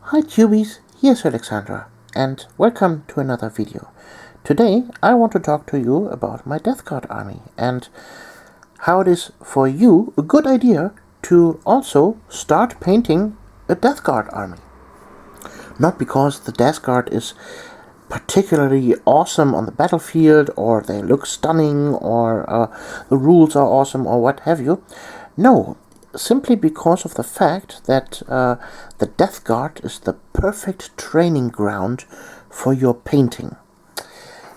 Hi Tubies, here's Alexandra, and welcome to another video. Today I want to talk to you about my Deathguard army and how it is for you a good idea to also start painting a Deathguard army. Not because the Deathguard is particularly awesome on the battlefield, or they look stunning, or the rules are awesome, or what have you. No, simply because of the fact that the Deathguard is the perfect training ground for your painting.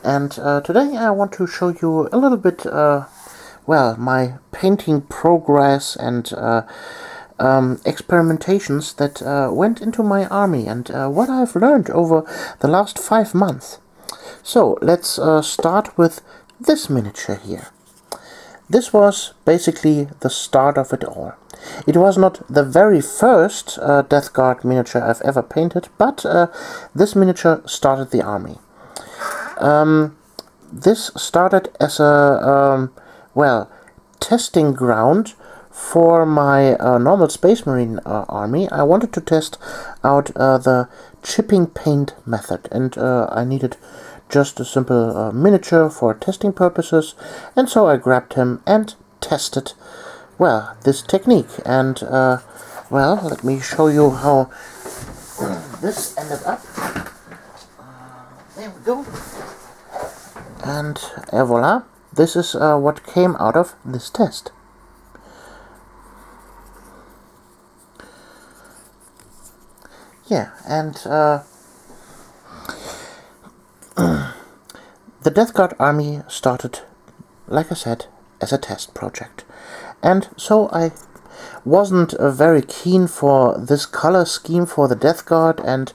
And today I want to show you a little bit, my painting progress and experimentations that went into my army and what I've learned over the last 5 months. So let's start with this miniature here. This was basically the start of it all. It was not the very first Deathguard miniature I've ever painted, but this miniature started the army. This started as a, testing ground for my normal Space Marine army. I wanted to test out the chipping paint method, and I needed just a simple miniature for testing purposes, and so I grabbed him and tested, this technique. And, let me show you how this ended up. There we go. And voila, this is what came out of this test. Yeah, and the Deathguard army started, like I said, as a test project. And so I wasn't very keen for this color scheme for the Deathguard, and,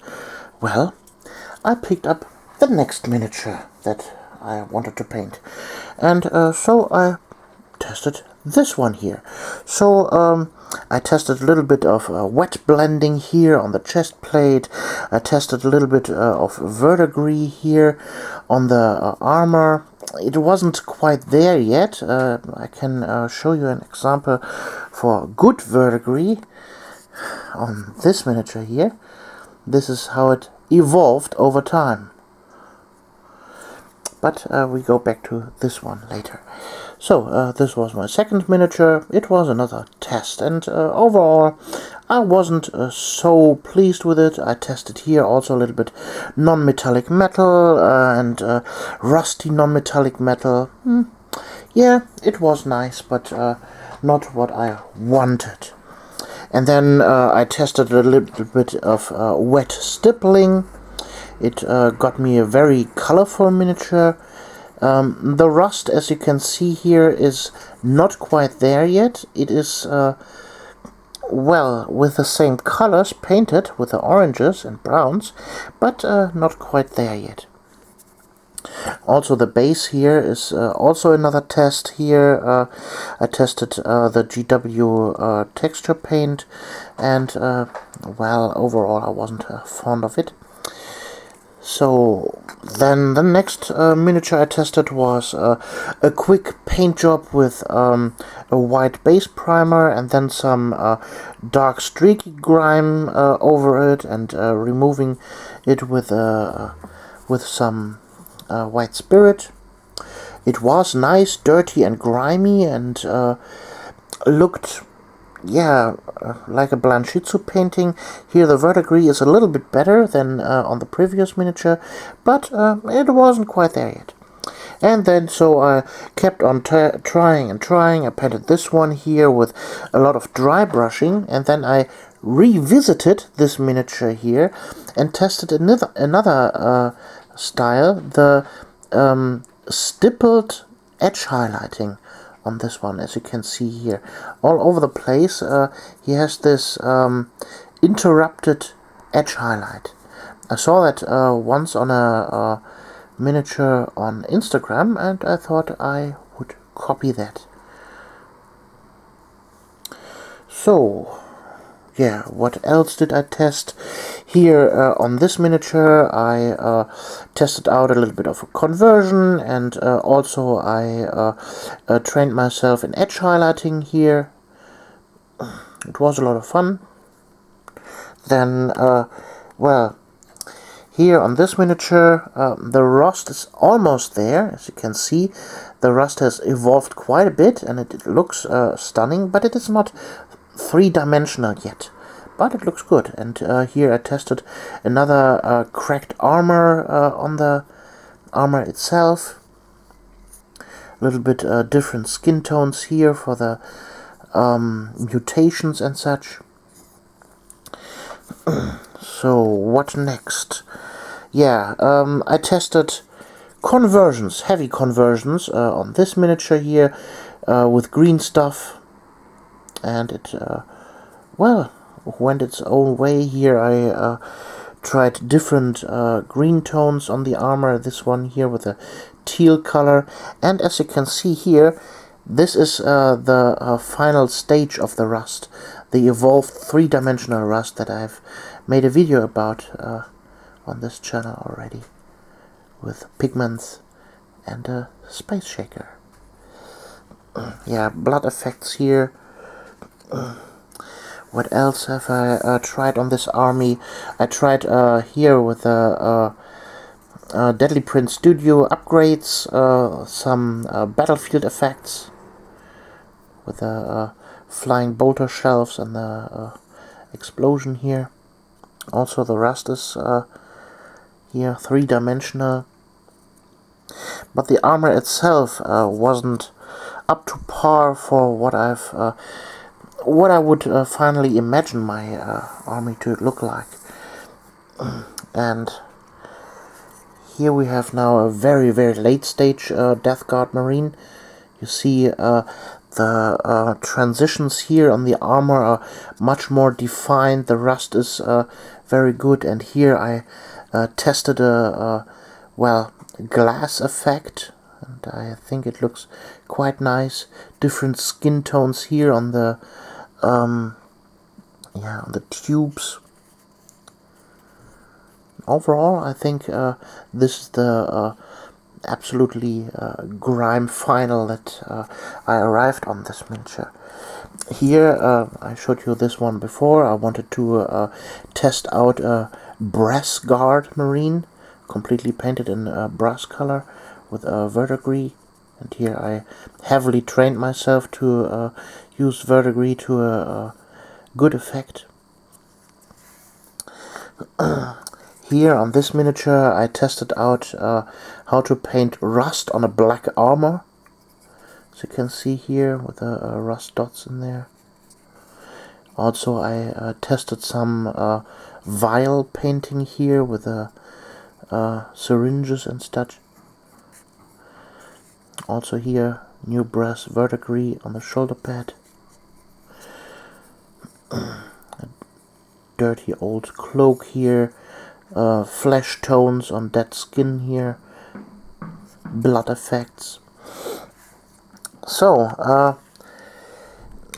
I picked up the next miniature that I wanted to paint. And so I tested this one here. So I tested a little bit of wet blending here on the chest plate. I tested a little bit of verdigris here on the armor. It wasn't quite there yet. I can show you an example for good verdigris on this miniature here. This is how it evolved over time. But we go back to this one later. So, this was my second miniature. It was another test, and overall I wasn't so pleased with it. I tested here also a little bit non-metallic metal and rusty non-metallic metal. Yeah, it was nice, but not what I wanted. And then I tested a little bit of wet stippling. It got me a very colorful miniature. The rust, as you can see here, is not quite there yet. It is, with the same colors painted, with the oranges and browns, but not quite there yet. Also, the base here is also another test here. I tested the GW texture paint, and, overall I wasn't fond of it. So then the next miniature I tested was a quick paint job with a white base primer and then some dark streaky grime over it, and removing it with some white spirit. It was nice, dirty and grimy, and looked like a Blanchitsu painting. Here the verdigris is a little bit better than on the previous miniature, but it wasn't quite there yet. And then so I kept on trying and trying. I painted this one here with a lot of dry brushing, and then I revisited this miniature here and tested another style, the stippled edge highlighting on this one. As you can see here, all over the place he has this interrupted edge highlight. I saw that once on a miniature on Instagram, and I thought I would copy that. So what else did I test? Here on this miniature I tested out a little bit of a conversion, and also I trained myself in edge highlighting here. It was a lot of fun. Then Well, here on this miniature, the rust is almost there. As you can see, the rust has evolved quite a bit, and it looks stunning, but it is not three-dimensional yet. But it looks good. And here I tested another cracked armor on the armor itself. A little bit different skin tones here for the mutations and such. So what next? Yeah, I tested conversions, heavy conversions on this miniature here with green stuff, and it well, went its own way. Here I tried different green tones on the armor. This one here with a teal color, and as you can see here, this is the final stage of the rust, the evolved three-dimensional rust that I've made a video about on this channel already, with pigments and a space shaker. Yeah, blood effects here. What else have I tried on this army? I tried here with the Deadly Print Studio upgrades, some battlefield effects with the flying bolter shelves and the explosion here. Also the rust is here three-dimensional, but the armor itself wasn't up to par for what I would finally imagine my army to look like. And here we have now a very late stage Deathguard Marine. You see the transitions here on the armor are much more defined. The rust is very good, and here I tested a well, glass effect, and I think it looks quite nice. Different skin tones here on the yeah, on the tubes. Overall, I think this is the absolutely grime final that I arrived on this miniature. Here, I showed you this one before. I wanted to test out a brass guard marine, completely painted in brass color with verdigris. And here I heavily trained myself to use verdigris to a good effect. Here on this miniature I tested out how to paint rust on a black armor. As you can see here with the rust dots in there. Also I tested some vial painting here with the syringes and such. Also here new brass verdigris on the shoulder pad. A dirty old cloak here. Flesh tones on dead skin here, blood effects. So,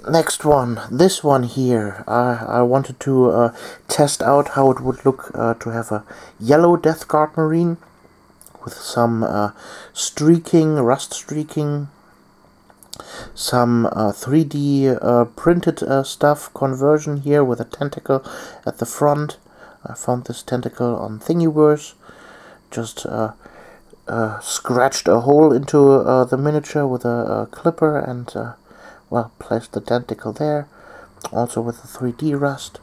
next one, this one here, I wanted to test out how it would look to have a yellow Deathguard Marine with some streaking, rust streaking, some 3D printed stuff conversion here with a tentacle at the front. I found this tentacle on Thingiverse, just scratched a hole into the miniature with a clipper and, well, placed the tentacle there, also with the 3D rust.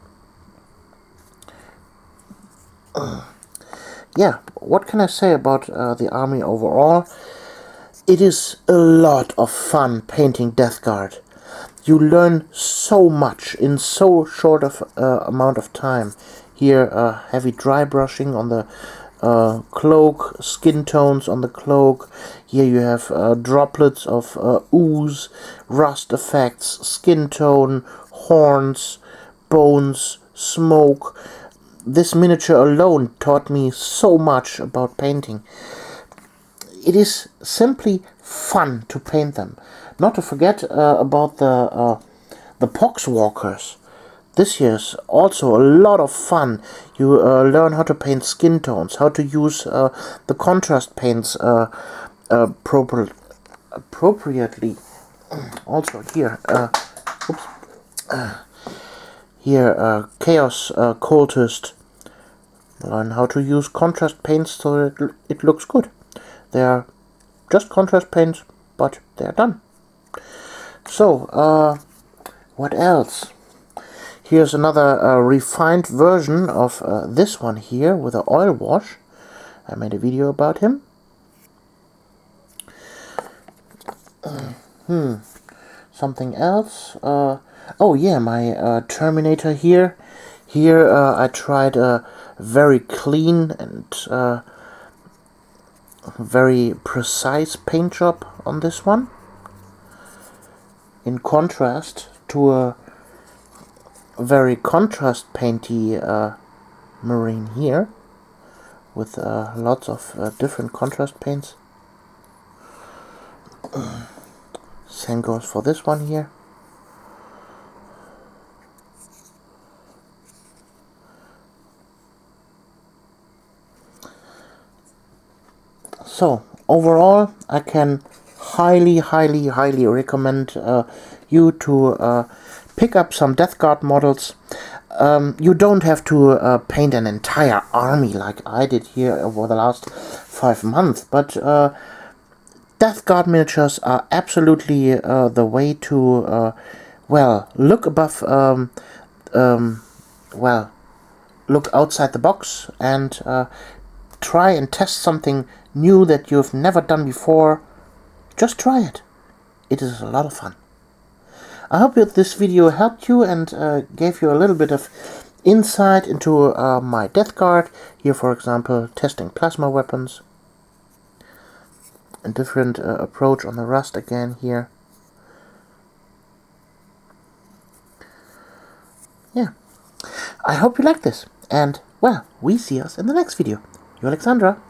Yeah, what can I say about the army overall? It is a lot of fun painting Deathguard. You learn so much in so short of amount of time. Here, heavy dry brushing on the cloak, skin tones on the cloak. Here you have droplets of ooze, rust effects, skin tone, horns, bones, smoke. This miniature alone taught me so much about painting. It is simply fun to paint them. Not to forget about the poxwalkers. This here is also a lot of fun. You learn how to paint skin tones, how to use the contrast paints appropriately. Also here, here Chaos Cultist learn how to use contrast paints so that it looks good. They are just contrast paints, but they are done. So, what else? Here's another refined version of this one here with an oil wash. I made a video about him. Something else? Oh yeah, my Terminator here. Here I tried a very clean and very precise paint job on this one. In contrast to a very contrast painty marine here with lots of different contrast paints. Same goes for this one here. So overall, I can highly recommend you to pick up some Deathguard models. You don't have to paint an entire army like I did here over the last 5 months, but Deathguard miniatures are absolutely the way to, well, look above, well, look outside the box and try and test something new that you've never done before. Just try it. It is a lot of fun. I hope that this video helped you and gave you a little bit of insight into my Deathguard. Here, for example, testing plasma weapons. A different approach on the rust again here. Yeah. I hope you like this. And, well, we see us in the next video. You, Alexandra.